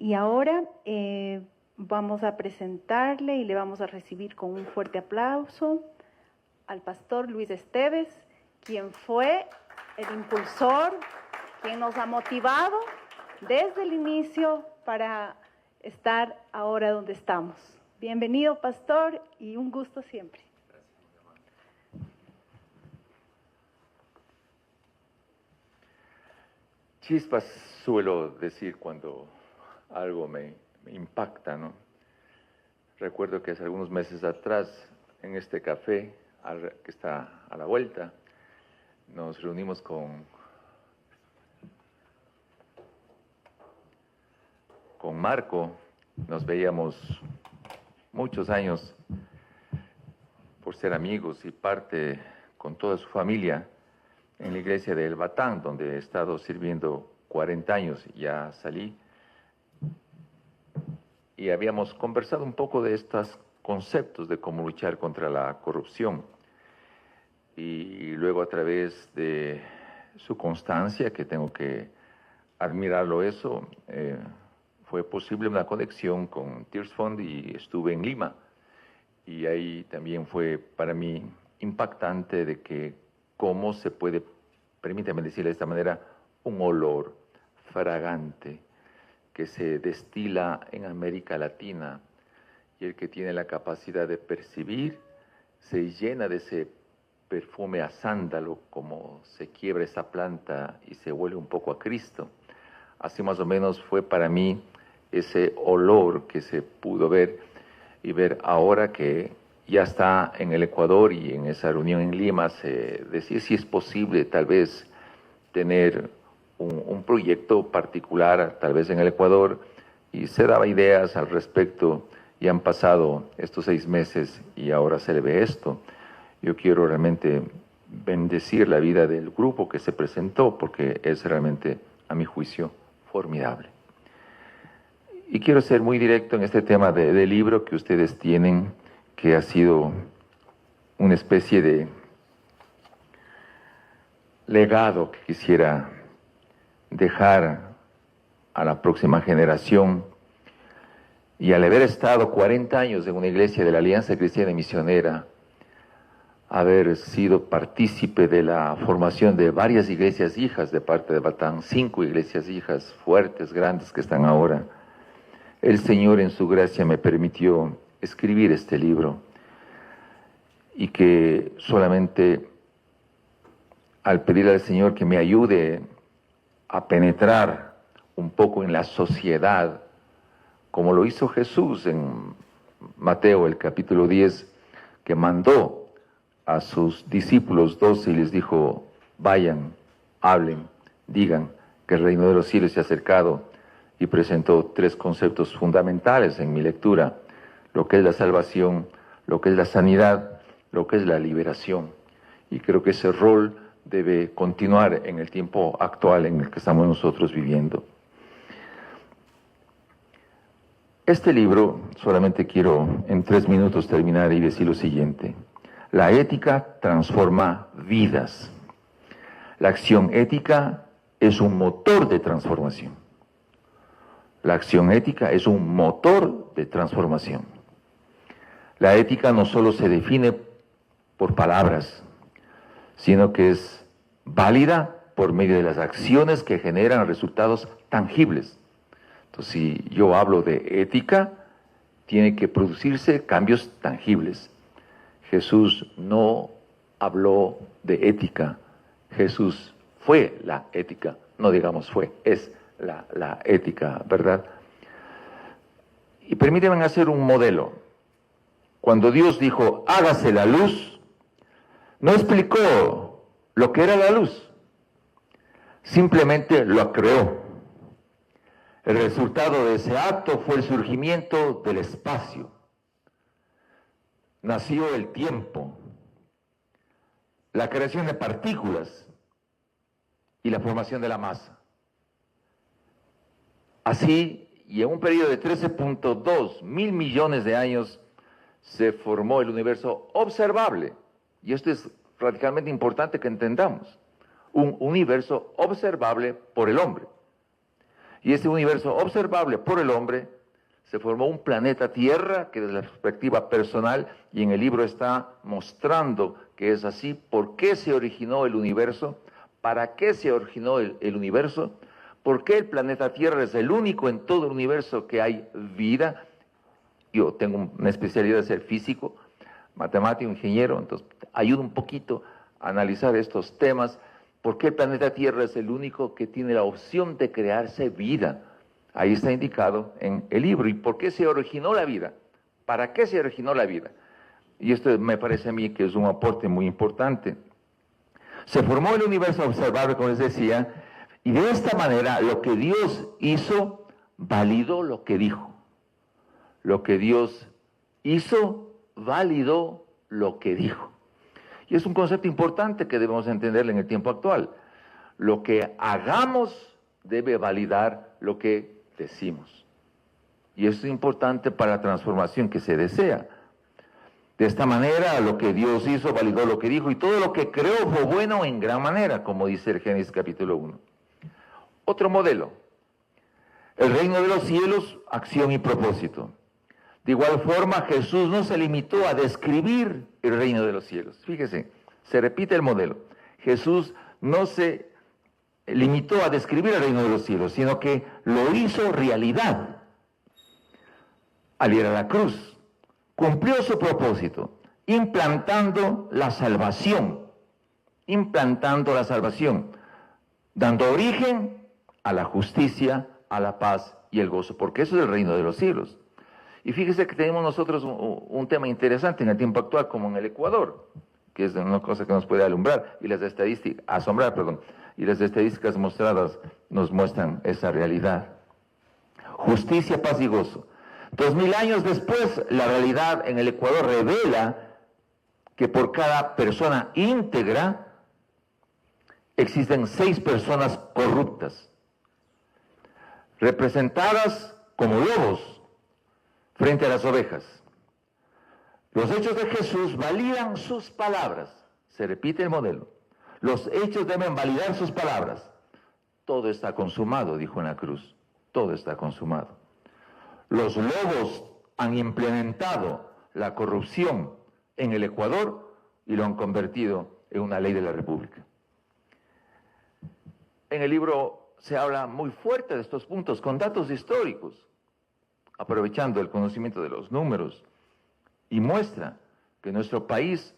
Y ahora vamos a presentarle y le vamos a recibir con un fuerte aplauso al pastor Luis Esteves, quien fue el impulsor, quien nos ha motivado desde el inicio para estar ahora donde estamos. Bienvenido, pastor, y un gusto siempre. Chispas suelo decir cuando algo me impacta, ¿no? Recuerdo que hace algunos meses atrás, en este café que está a la vuelta, nos reunimos con Marco. Nos veíamos muchos años por ser amigos y parte con toda su familia en la iglesia de El Batán, donde he estado sirviendo 40 años. Ya salí y habíamos conversado un poco de estos conceptos de cómo luchar contra la corrupción. Y luego, a través de su constancia, que tengo que admirarlo eso, fue posible una conexión con Tears Fund y estuve en Lima. Y ahí también fue para mí impactante de que cómo se puede, permítame decirlo de esta manera, un olor fragante que se destila en América Latina, y el que tiene la capacidad de percibir se llena de ese perfume a sándalo, como se quiebra esa planta y se huele un poco a Cristo. Así más o menos fue para mí ese olor que se pudo ver, y ver ahora que ya está en el Ecuador y en esa reunión en Lima, se decía si es posible tal vez tener un proyecto particular, tal vez en el Ecuador, y se daba ideas al respecto, y han pasado estos 6 meses y ahora se le ve esto. Yo quiero realmente bendecir la vida del grupo que se presentó, porque es realmente, a mi juicio, formidable. Y quiero ser muy directo en este tema del libro que ustedes tienen, que ha sido una especie de legado que quisiera dejar a la próxima generación. Y al haber estado 40 años en una iglesia de la Alianza Cristiana Misionera, haber sido partícipe de la formación de varias iglesias hijas de parte de Batán, 5 iglesias hijas fuertes, grandes que están ahora, el Señor en su gracia me permitió escribir este libro, y que solamente al pedirle al Señor que me ayude a penetrar un poco en la sociedad, como lo hizo Jesús en Mateo el capítulo 10, que mandó a sus discípulos 12 y les dijo: vayan, hablen, digan que el reino de los cielos se ha acercado, y presentó 3 conceptos fundamentales en mi lectura: lo que es la salvación, lo que es la sanidad, lo que es la liberación. Y creo que ese rol debe continuar en el tiempo actual en el que estamos nosotros viviendo. Este libro, solamente quiero en 3 minutos terminar y decir lo siguiente: la ética transforma vidas. La acción ética es un motor de transformación. La acción ética es un motor de transformación. La ética no solo se define por palabras, sino que es válida por medio de las acciones que generan resultados tangibles. Entonces, si yo hablo de ética, tiene que producirse cambios tangibles. Jesús no habló de ética, Jesús fue la ética, no digamos fue, es la ética, ¿verdad? Y permítanme hacer un modelo. Cuando Dios dijo, hágase la luz, no explicó lo que era la luz, simplemente lo creó. El resultado de ese acto fue el surgimiento del espacio. Nació el tiempo, la creación de partículas y la formación de la masa. Así, y en un periodo de 13.2 mil millones de años, se formó el universo observable. Y esto es radicalmente importante que entendamos. Un universo observable por el hombre. Y este universo observable por el hombre, se formó un planeta Tierra que desde la perspectiva personal, y en el libro está mostrando que es así, por qué se originó el universo, para qué se originó el universo, por qué el planeta Tierra es el único en todo el universo que hay vida. Yo tengo una especialidad de ser físico, matemático, ingeniero, entonces ayuda un poquito a analizar estos temas. ¿Por qué el planeta Tierra es el único que tiene la opción de crearse vida? Ahí está indicado en el libro. ¿Y por qué se originó la vida? ¿Para qué se originó la vida? Y esto me parece a mí que es un aporte muy importante. Se formó el universo observable, como les decía, y de esta manera lo que Dios hizo validó lo que dijo. Lo que Dios hizo validó lo que dijo. Y es un concepto importante que debemos entender en el tiempo actual. Lo que hagamos debe validar lo que decimos. Y eso es importante para la transformación que se desea. De esta manera, lo que Dios hizo validó lo que dijo, y todo lo que creó fue bueno en gran manera, como dice el Génesis capítulo 1. Otro modelo. El reino de los cielos, acción y propósito. De igual forma, Jesús no se limitó a describir el reino de los cielos. Fíjese, se repite el modelo. Jesús no se limitó a describir el reino de los cielos, sino que lo hizo realidad. Al ir a la cruz, cumplió su propósito, implantando la salvación, dando origen a la justicia, a la paz y el gozo, porque eso es el reino de los cielos. Y fíjese que tenemos nosotros un tema interesante en el tiempo actual, como en el Ecuador, que es una cosa que nos puede asombrar, y las estadísticas mostradas nos muestran esa realidad. Justicia, paz y gozo. 2000 años después, la realidad en el Ecuador revela que por cada persona íntegra existen 6 personas corruptas, representadas como lobos frente a las ovejas. Los hechos de Jesús validan sus palabras. Se repite el modelo. Los hechos deben validar sus palabras. Todo está consumado, dijo en la cruz. Todo está consumado. Los lobos han implementado la corrupción en el Ecuador y lo han convertido en una ley de la República. En el libro se habla muy fuerte de estos puntos con datos históricos, aprovechando el conocimiento de los números, y muestra que nuestro país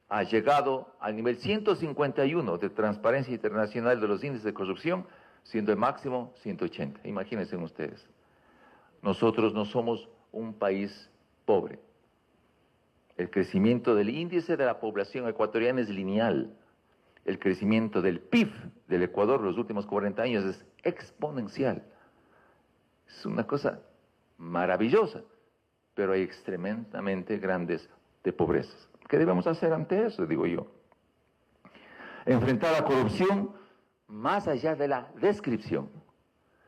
ha llegado al nivel 151 de transparencia internacional de los índices de corrupción, siendo el máximo 180. Imagínense ustedes. Nosotros no somos un país pobre. El crecimiento del índice de la población ecuatoriana es lineal. El crecimiento del PIB del Ecuador los últimos 40 años es exponencial. Es una cosa maravillosa, pero hay extremadamente grandes de pobrezas. ¿Qué debemos hacer ante eso? Digo yo. Enfrentar la corrupción más allá de la descripción.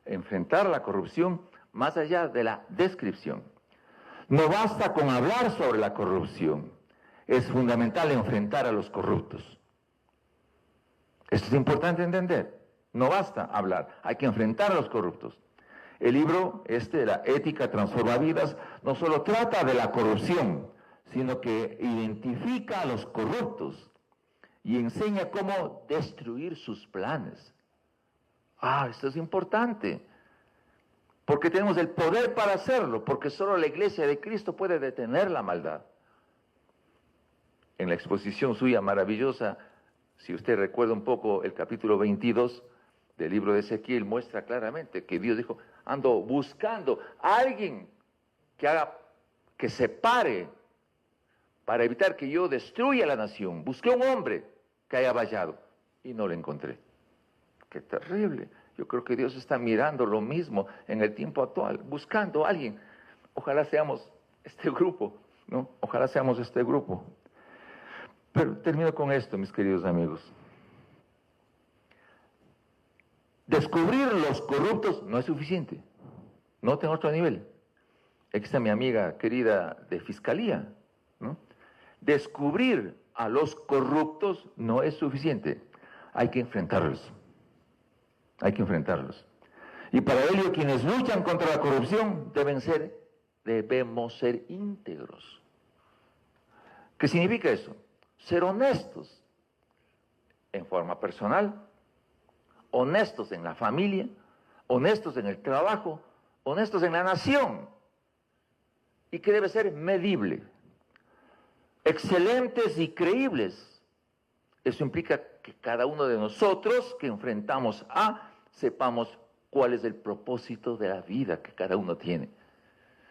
Enfrentar la corrupción más allá de la descripción. No basta con hablar sobre la corrupción. Es fundamental enfrentar a los corruptos. Esto es importante entender. No basta hablar, hay que enfrentar a los corruptos. El libro de la ética transforma vidas no solo trata de la corrupción, sino que identifica a los corruptos y enseña cómo destruir sus planes. Esto es importante, porque tenemos el poder para hacerlo, porque solo la Iglesia de Cristo puede detener la maldad. En la exposición suya maravillosa, si usted recuerda un poco el capítulo 22 del libro de Ezequiel, muestra claramente que Dios dijo: ando buscando a alguien que se pare para evitar que yo destruya la nación. Busqué un hombre que haya vallado y no lo encontré. Qué terrible. Yo creo que Dios está mirando lo mismo en el tiempo actual, buscando a alguien. Ojalá seamos este grupo, ¿no? Ojalá seamos este grupo. Pero termino con esto, mis queridos amigos. Descubrir los corruptos no es suficiente. No tengo otro nivel. Aquí está mi amiga querida de Fiscalía, ¿no? Descubrir a los corruptos no es suficiente. Hay que enfrentarlos. Hay que enfrentarlos. Y para ello quienes luchan contra la corrupción debemos ser íntegros. ¿Qué significa eso? Ser honestos en forma personal, honestos en la familia, honestos en el trabajo, honestos en la nación, y que debe ser medible, excelentes y creíbles. Eso implica que cada uno de nosotros que enfrentamos sepamos cuál es el propósito de la vida que cada uno tiene.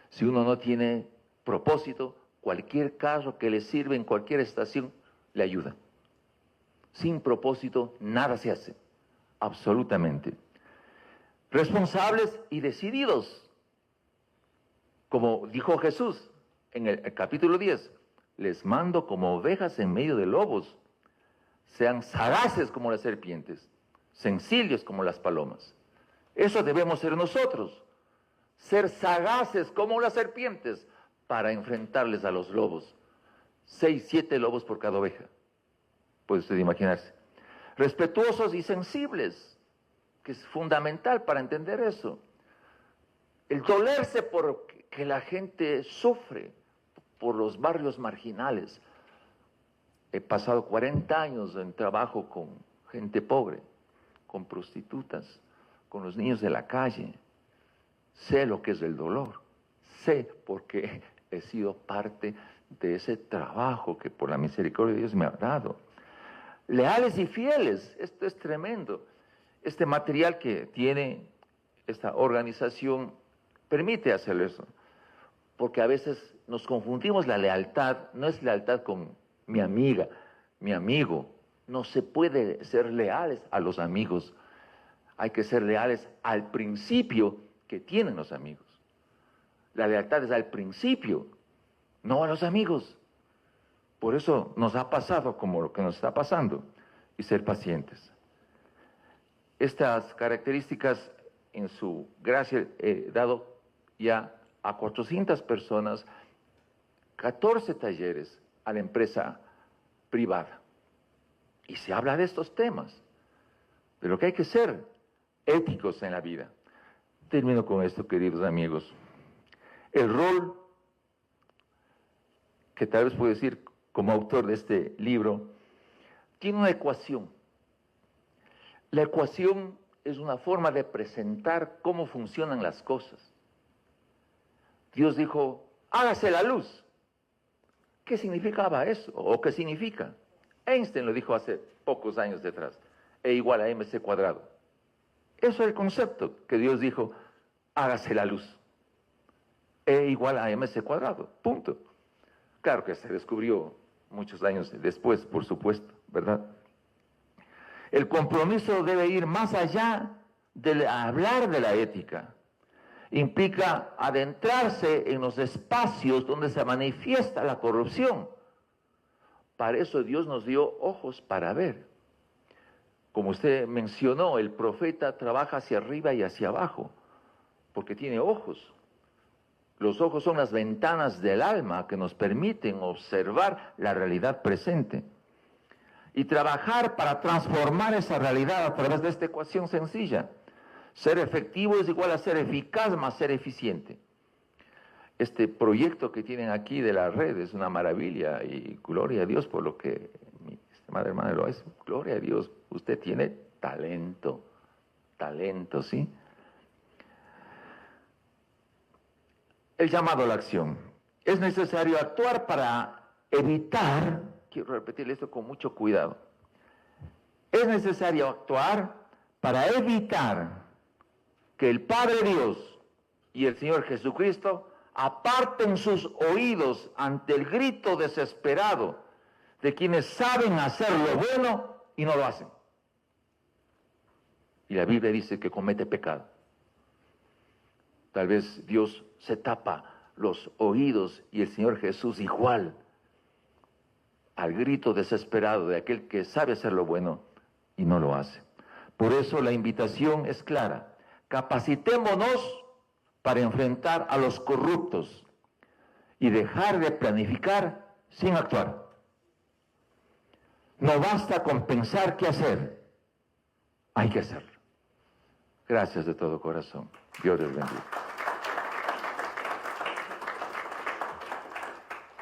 Si uno no tiene propósito, cualquier carro que le sirve en cualquier estación le ayuda. Sin propósito nada se hace, absolutamente. Responsables y decididos. Como dijo Jesús en el capítulo 10, les mando como ovejas en medio de lobos. Sean sagaces como las serpientes, sencillos como las palomas. Eso debemos ser nosotros, ser sagaces como las serpientes para enfrentarles a los lobos. 6, 7 lobos por cada oveja, puede usted imaginarse. Respetuosos y sensibles, que es fundamental para entender eso. El dolerse por que la gente sufre por los barrios marginales. He pasado 40 años en trabajo con gente pobre, con prostitutas, con los niños de la calle. Sé lo que es el dolor. Sé porque he sido parte de ese trabajo que por la misericordia de Dios me ha dado. Leales y fieles, esto es tremendo. Este material que tiene esta organización permite hacer eso, porque a veces nos confundimos. La lealtad no es lealtad con mi amiga, mi amigo. No se puede ser leales a los amigos. Hay que ser leales al principio que tienen los amigos. La lealtad es al principio, no a los amigos. Por eso nos ha pasado como lo que nos está pasando, y ser pacientes. Estas características en su gracia he dado ya a 400 personas, 14 talleres a la empresa privada. Y se habla de estos temas, de lo que hay que ser éticos en la vida. Termino con esto, queridos amigos. El rol que tal vez puedo decir como autor de este libro, tiene una ecuación. La ecuación es una forma de presentar cómo funcionan las cosas. Dios dijo, hágase la luz. ¿Qué significaba eso? ¿O qué significa? Einstein lo dijo hace pocos años detrás. E igual a mc cuadrado. Eso es el concepto que Dios dijo, hágase la luz. E igual a mc cuadrado, punto. Claro que se descubrió muchos años después, por supuesto, ¿verdad? El compromiso debe ir más allá de hablar de la ética. Implica adentrarse en los espacios donde se manifiesta la corrupción. Para eso Dios nos dio ojos para ver. Como usted mencionó, el profeta trabaja hacia arriba y hacia abajo, porque tiene ojos. Los ojos son las ventanas del alma que nos permiten observar la realidad presente y trabajar para transformar esa realidad a través de esta ecuación sencilla. Ser efectivo es igual a ser eficaz más ser eficiente. Este proyecto que tienen aquí de la red es una maravilla y gloria a Dios por lo que mi estimada hermana lo es. Gloria a Dios, usted tiene talento, ¿sí? El llamado a la acción. Es necesario actuar para evitar, quiero repetirle esto con mucho cuidado, es necesario actuar para evitar que el Padre Dios y el Señor Jesucristo aparten sus oídos ante el grito desesperado de quienes saben hacer lo bueno y no lo hacen. Y la Biblia dice que comete pecado. Tal vez Dios se tapa los oídos y el Señor Jesús igual al grito desesperado de aquel que sabe hacer lo bueno y no lo hace. Por eso la invitación es clara. Capacitémonos para enfrentar a los corruptos y dejar de planificar sin actuar. No basta con pensar qué hacer, hay que hacerlo. Gracias de todo corazón. Dios les bendiga.